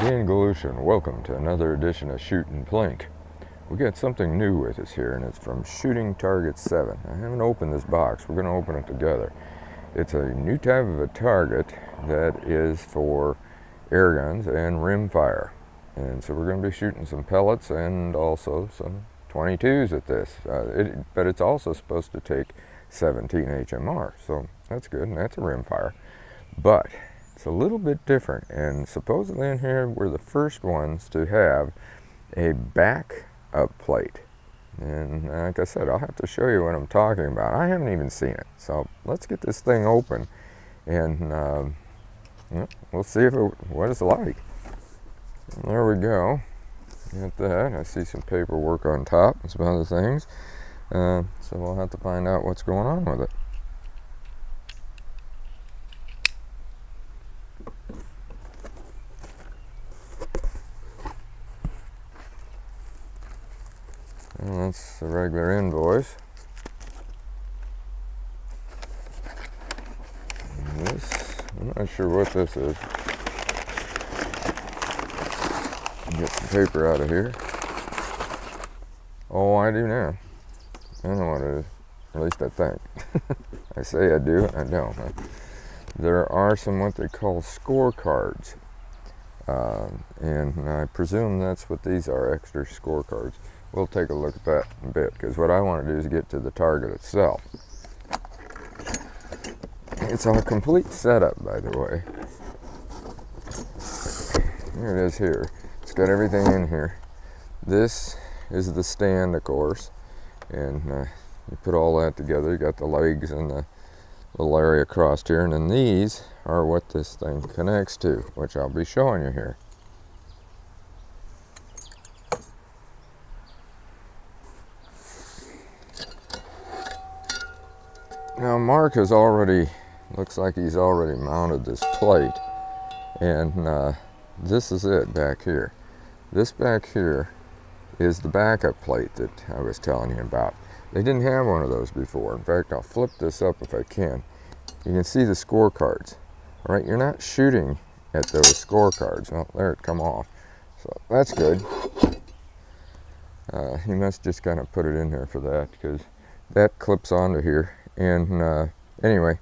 again, Galusha, and welcome to another edition of Shooting Plink. We got something new with us here, and it's from Shooting Targets7. I haven't opened this box. We're going to open it together. It's a new type of a target that is for air guns and rimfire. And so we're going to be shooting some pellets and also some 22s at this. But it's also supposed to take 17 HMR, so that's good, and that's a rimfire. But it's a little bit different, and supposedly in here we're the first ones to have a backup plate. And like I said, I'll have to show you what I'm talking about. I haven't even seen it, so let's get this thing open, and we'll see what it's like. There we go. Got that. I see some paperwork on top and some other things, so we'll have to find out what's going on with it. And that's the regular invoice. And this, I'm not sure what this is. Get some paper out of here. Oh, I do now. I know what it is. At least I think. I say I do, I don't. There are some what they call scorecards. And I presume that's what these are, extra scorecards. We'll take a look at that in a bit, because what I want to do is get to the target itself. It's a complete setup, by the way. Here it is here. It's got everything in here. This is the stand, of course, and you put all that together. You got the legs and the little area across here, and then these are what this thing connects to, which I'll be showing you here. Now Mark has already, looks like he's already mounted this plate, and this is it back here. This back here is the backup plate that I was telling you about. They didn't have one of those before. In fact, I'll flip this up if I can. You can see the scorecards. All right, you're not shooting at those scorecards. Well, there it come off. So that's good. You must just kind of put it in there for that, because that clips onto here. And anyway,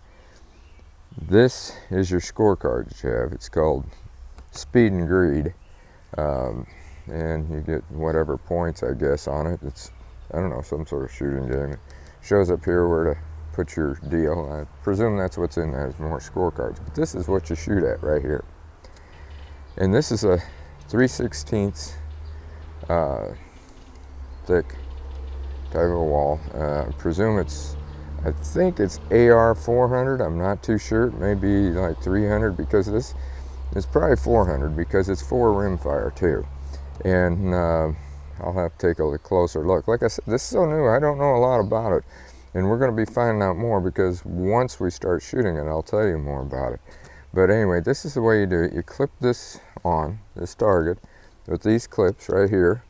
this is your scorecard that you have. It's called Speed and Greed, and you get whatever points, I guess, on it. It's, I don't know, some sort of shooting game. It shows up here where to put your deal. I presume that's what's in there, is more scorecards. But this is what you shoot at right here. And this is a 3/16 thick type of wall. I presume I think it's AR 400. I'm not too sure. It may be like 300, because this is probably 400, because it's for rimfire too. And I'll have to take a closer look. Like I said, this is so new, I don't know a lot about it. And we're going to be finding out more, because once we start shooting it, I'll tell you more about it. But anyway, this is the way you do it. You clip this on, this target, with these clips right here.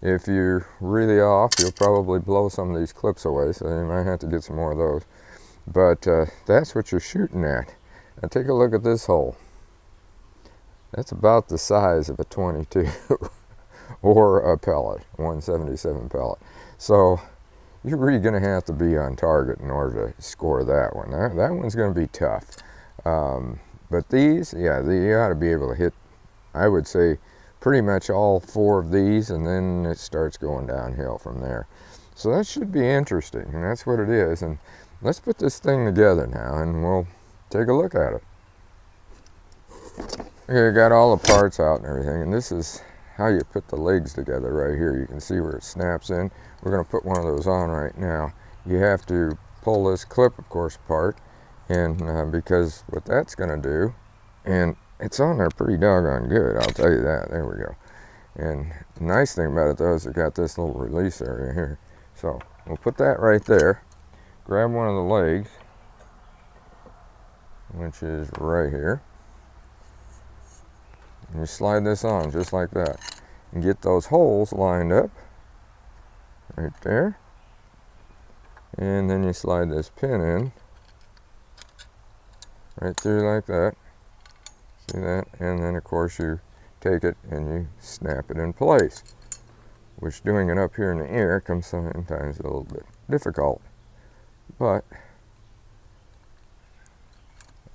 If you're really off, you'll probably blow some of these clips away, so you might have to get some more of those. But that's what you're shooting at. Now take a look at this hole. That's about the size of a 22 or a pellet, 177 pellet. So you're really going to have to be on target in order to score that one. That one's going to be tough. But these, yeah, you ought to be able to hit, I would say, pretty much all 4 of these, and then it starts going downhill from there. So that should be interesting, and that's what it is. And let's put this thing together now, and we'll take a look at it. Okay, I got all the parts out and everything, and this is how you put the legs together right here. You can see where it snaps in. We're going to put one of those on right now. You have to pull this clip, of course, apart, and because what that's going to do, and it's on there pretty doggone good, I'll tell you that. There we go. And the nice thing about it, though, is it got this little release area here. So we'll put that right there. Grab one of the legs, which is right here. And you slide this on just like that. And get those holes lined up right there. And then you slide this pin in right through like that. See that? And then of course you take it and you snap it in place, which doing it up here in the air comes sometimes a little bit difficult, but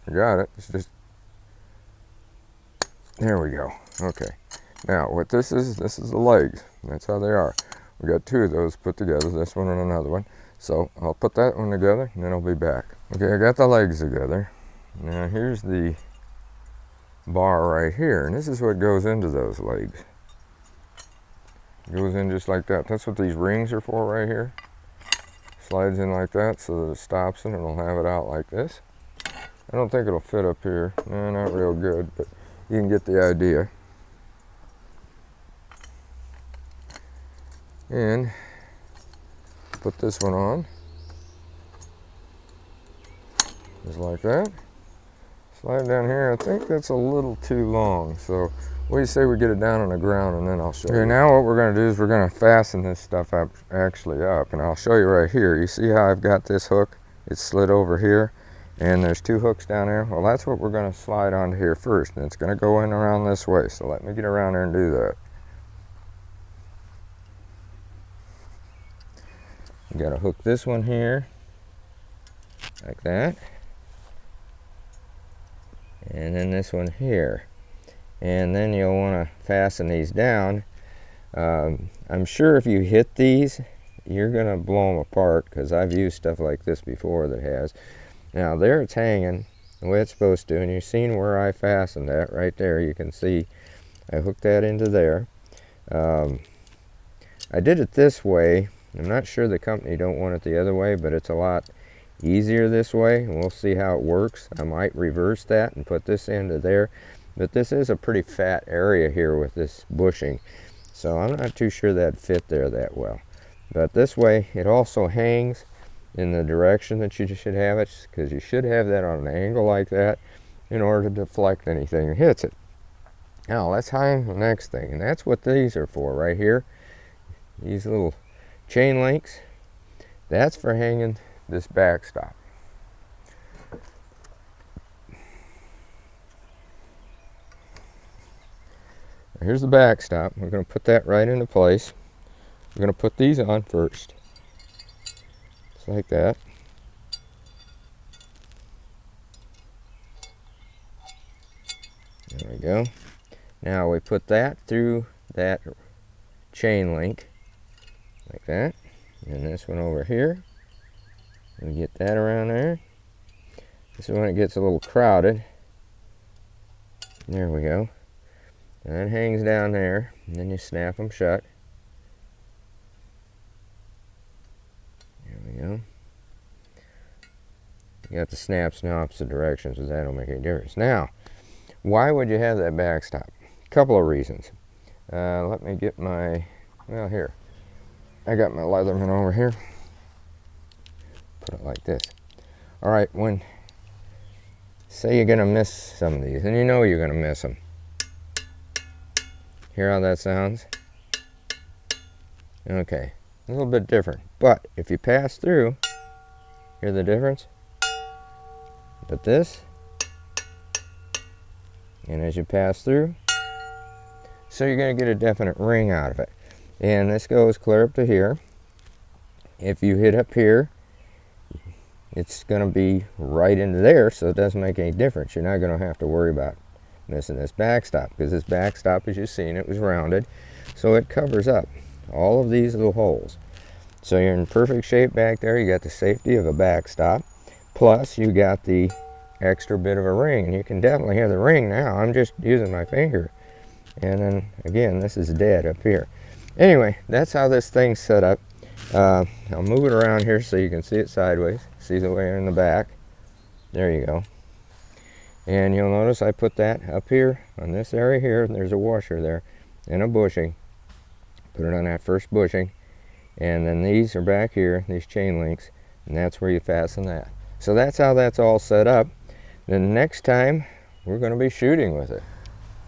I got it. It's just, there we go. Okay, now what this is the legs. That's how they are. We got two of those put together, this one and another one. So I'll put that one together and then I'll be back. Okay, I got the legs together. Now here's the bar right here, and this is what goes into those legs. It goes in just like that. That's what these rings are for right here. Slides in like that so that it stops and it'll have it out like this. I don't think it'll fit up here. No, not real good, but you can get the idea. And put this one on, just like that. Slide down here. I think that's a little too long, so what do you say we get it down on the ground and then I'll show you. Now what we're going to do is we're going to fasten this stuff up, and I'll show you right here. You see how I've got this hook? It's slid over here, and there's two hooks down there. Well, that's what we're going to slide onto here first, and it's going to go in around this way, so let me get around there and do that. You got to hook this one here, like that, and then this one here, and then you'll want to fasten these down. I'm sure if you hit these, you're going to blow them apart, because I've used stuff like this before that has. Now there it's hanging the way it's supposed to, and you've seen where I fastened that right there. You can see I hooked that into there. I did it this way. I'm not sure the company don't want it the other way, but it's a lot easier this way, and we'll see how it works. I might reverse that and put this into there, but this is a pretty fat area here with this bushing, so I'm not too sure that fit there that well. But this way it also hangs in the direction that you should have it, because you should have that on an angle like that in order to deflect anything that hits it. Now let's hang the next thing, and that's what these are for right here. These little chain links, that's for hanging this backstop. Here's the backstop. We're going to put that right into place. We're going to put these on first, just like that. There we go. Now we put that through that chain link, like that, and this one over here. We get that around there. This is when it gets a little crowded. There we go. And that hangs down there, and then you snap them shut. There we go. You got the snaps in opposite directions, so that don't make any difference. Now, why would you have that backstop? A couple of reasons. Let me get my, well, here. I got my Leatherman over here. Put it like this. All right, when, say you're gonna miss some of these, and you know you're gonna miss them. Hear how that sounds? Okay, a little bit different, but if you pass through, hear the difference? But this, and as you pass through, so you're gonna get a definite ring out of it. And this goes clear up to here. If you hit up here, it's going to be right into there, so it doesn't make any difference. You're not going to have to worry about missing this backstop, because this backstop, as you've seen, it was rounded, so it covers up all of these little holes. So you're in perfect shape back there. You got the safety of a backstop, plus you got the extra bit of a ring, and you can definitely hear the ring now. I'm just using my finger, and then again, this is dead up here. Anyway, that's how this thing's set up. I'll move it around here so you can see it sideways. See the way in the back. There you go. And you'll notice I put that up here on this area here, and there's a washer there and a bushing. Put it on that first bushing, and then these are back here, these chain links, and that's where you fasten that. So that's how that's all set up. Then next time we're going to be shooting with it.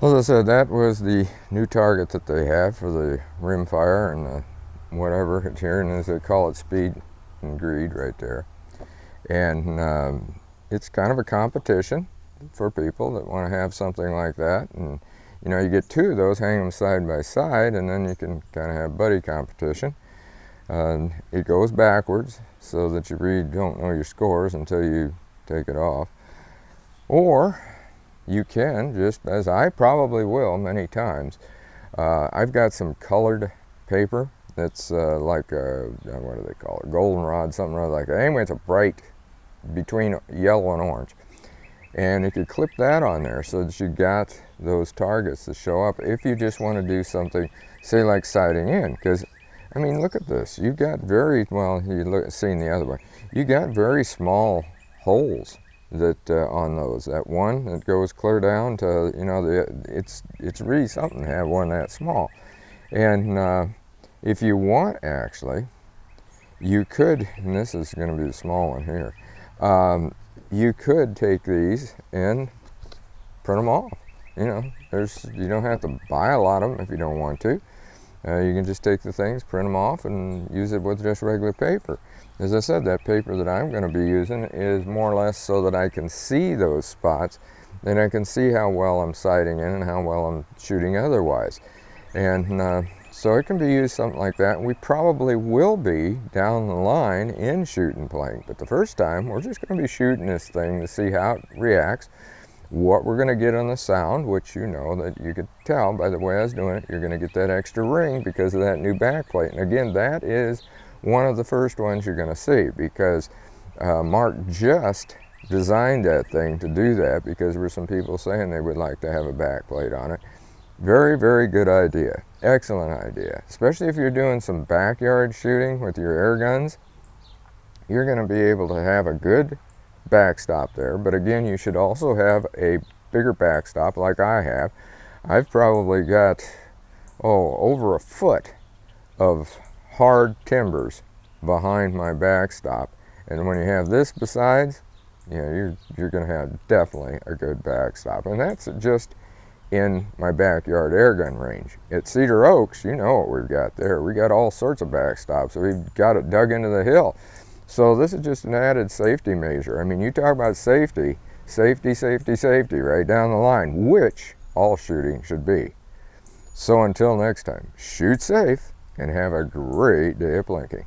Well, as I said, that was the new target that they have for the rimfire and the whatever it's here, and as they call it, speed and greed right there. And it's kind of a competition for people that want to have something like that, and you know, you get two of those, hang them side by side, and then you can kind of have buddy competition. It goes backwards so that you really don't know your scores until you take it off. Or you can, just as I probably will many times, I've got some colored paper that's like a, what do they call it, goldenrod, something like that. Anyway, it's a bright, between yellow and orange. And you could clip that on there so that you got those targets to show up if you just want to do something, say like sighting in. Because, I mean, look at this. You've got very, well, you've seen the other one. You got very small holes that on those. That one that goes clear down to, you know, it's really something to have one that small. And if you want, actually, you could, and this is going to be the small one here, you could take these and print them off. You know, you don't have to buy a lot of them if you don't want to. You can just take the things, print them off, and use it with just regular paper. As I said, that paper that I'm going to be using is more or less so that I can see those spots, and I can see how well I'm sighting in and how well I'm shooting otherwise. And so it can be used something like that. We probably will be down the line in Shooting Plink, but the first time we're just going to be shooting this thing to see how it reacts, what we're going to get on the sound, which you know that you could tell by the way I was doing it. You're going to get that extra ring because of that new backplate. And again, that is one of the first ones you're going to see, because Mark just designed that thing to do that, because there were some people saying they would like to have a backplate on it. Very, very good idea. Excellent idea. Especially if you're doing some backyard shooting with your air guns. You're going to be able to have a good backstop there. But again, you should also have a bigger backstop like I have. I've probably got, over a foot of hard timbers behind my backstop. And when you have this besides, you're going to have definitely a good backstop. And that's just in my backyard air gun range. At Cedar Oaks, you know what we've got there. We got all sorts of backstops. We've got it dug into the hill. So this is just an added safety measure. I mean, you talk about safety, safety, safety, safety right down the line, which all shooting should be. So until next time, shoot safe and have a great day of plinking.